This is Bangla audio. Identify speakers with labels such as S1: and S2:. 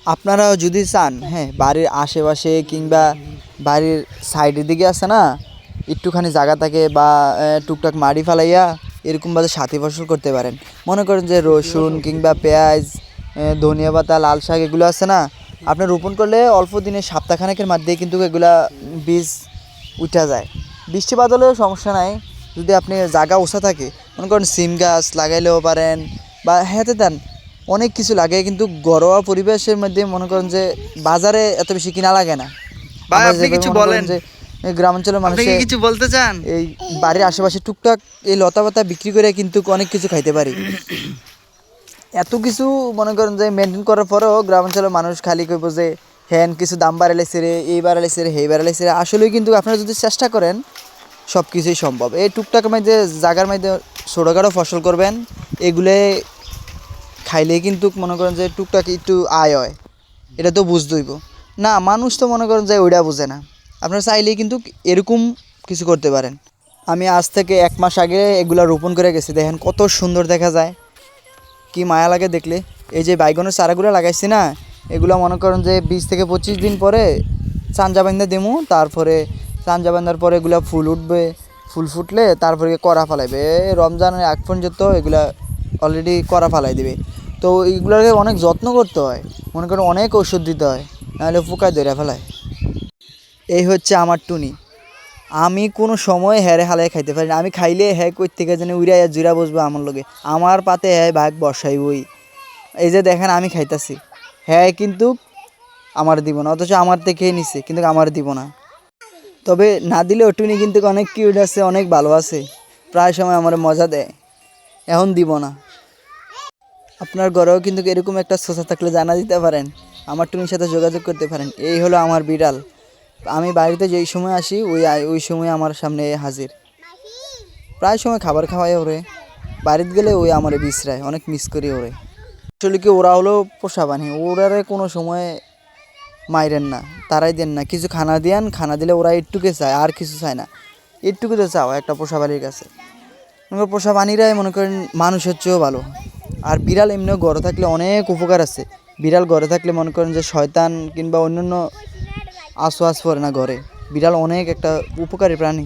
S1: আপনারাও যদি চান, হ্যাঁ, বাড়ির আশেপাশে কিংবা বাড়ির সাইডের দিকে আছে না, একটুখানি জায়গা থাকে বা টুকটাক মাটি ফালাইয়া এরকমভাবে সাথী ফসল করতে পারেন। মনে করেন যে রসুন কিংবা পেঁয়াজ, ধনিয়া পাতা, লাল শাক এগুলো আছে না, আপনি রোপণ করলে অল্প দিনে সপ্তাহখানেকের মধ্যেই কিন্তু এগুলা বীজ উঠা যায়। বৃষ্টি বাদলেও সমস্যা নাই, যদি আপনি জায়গা ওষা থাকে, মনে করেন সিম গাছ লাগাইলেও পারেন বা হ্যাঁতে দেন অনেক কিছু লাগে, কিন্তু ঘরোয়া পরিবেশের মধ্যে মনে করেন যে বাজারে এত বেশি কিনা লাগে না।
S2: ভাই
S1: আমরা
S2: আপনি
S1: যেভাবে
S2: কিছু
S1: মনে করেন
S2: বলেন,
S1: যে গ্রামাঞ্চলের
S2: আপনি কি
S1: মানুষে
S2: কিছু বলতে চান?
S1: এই বাড়ির আশেপাশে টুকটাক এই লতা পাতা বিক্রি করে কিন্তু অনেক কিছু খাইতে পারি। এত কিছু মনে করেন যে মেনটেন করার পরেও গ্রামাঞ্চলের মানুষ খালি কইব যে হ্যান কিছু দাম বাড়াইছে রে, এই বাড়াইছে রে, সেই বাড়াইছে রে। আসলেই কিন্তু আপনারা যদি চেষ্টা করেন সব কিছুই সম্ভব। এই টুকটাক মধ্যে জায়গার মধ্যে ছোটোখাটো ফসল করবেন, এগুলো খাইলেই কিন্তু মনে করেন যে টুকটাক একটু আয় হয়। এটা তো বুঝতেইব না, মানুষ তো মনে করেন যে ওইটা বুঝে না। আপনারা চাইলেই কিন্তু এরকম কিছু করতে পারেন। আমি আজ থেকে 1 মাস আগে এগুলা রোপণ করে গেছি, দেখেন কত সুন্দর দেখা যায়, কি মায়া লাগে দেখলে। এই যে বাইগনের চারাগুলো লাগাইছি না, এগুলো মনে করেন যে 20 থেকে 25 দিন পরে চাঞ্জা বান্ধা দেবো, তারপরে চাঞ্জা বান্ধার পরে এগুলো ফুল উঠবে, ফুল ফুটলে তারপরে করা ফালাইবে। রমজানের আগ পর্যন্ত এগুলা অলরেডি করা ফালাই দিবে। তো এইগুলোকে অনেক যত্ন করতে হয়, মনে করেন অনেক ওষুধ দিতে হয়, নাহলে পোকায় ধরে ফেলায়। এই হচ্ছে আমার টুনি। আমি কোনো সময় হ্যারে হালাই খাইতে পারি না। আমি খাইলে হ্যাঁ কই থেকে যেন উড়াইয়া জুড়া বসবো আমার লগে, আমার পাতে হ্যাঁ ভাগ বসাইবই। এই যে দেখেন আমি খাইতাছি, হ্যাঁ কিন্তু আমার দিব না, অথচ আমার থেকে নিছে কিন্তু আমার দিব না। তবে না দিলেও টুনি কিন্তু অনেক কিউট আছে, অনেক ভালো আছে, প্রায় সময় আমার মজা দেয়। এখন দিব না। আপনার ঘরেও কিন্তু এরকম একটা সোসা থাকলে জানা দিতে পারেন, আমার টুনির সাথে যোগাযোগ করতে পারেন। এই হলো আমার বিড়াল। আমি বাড়িতে যেই সময় আসি ওই সময় আমার সামনে হাজির। প্রায় সময় খাবার খাওয়াই ওরে, বাড়িতে গেলে ওই আমার বিশ্রায়, অনেক মিস করি ওরে। আসলে কি ওরা হলো পোষা বানি, ওরারে কোনো সময় মাইরেন না, তারাই দেন না, কিছু খানা দিয়ান, খানা দিলে ওরা একটুকে চায়, আর কিছু চায় না। একটুকু তো চাও একটা পোষা বাড়ির কাছে। মনে করেন পোষা বাণীরাই মনে করেন মানুষের চেয়েও ভালো। আর বিড়াল এমনিও ঘরে থাকলে অনেক উপকার আছে। বিড়াল ঘরে থাকলে মনে করেন যে শয়তান কিংবা অন্যান্য আশোয়াশ পড়ে না ঘরে। বিড়াল অনেক একটা উপকারী প্রাণী।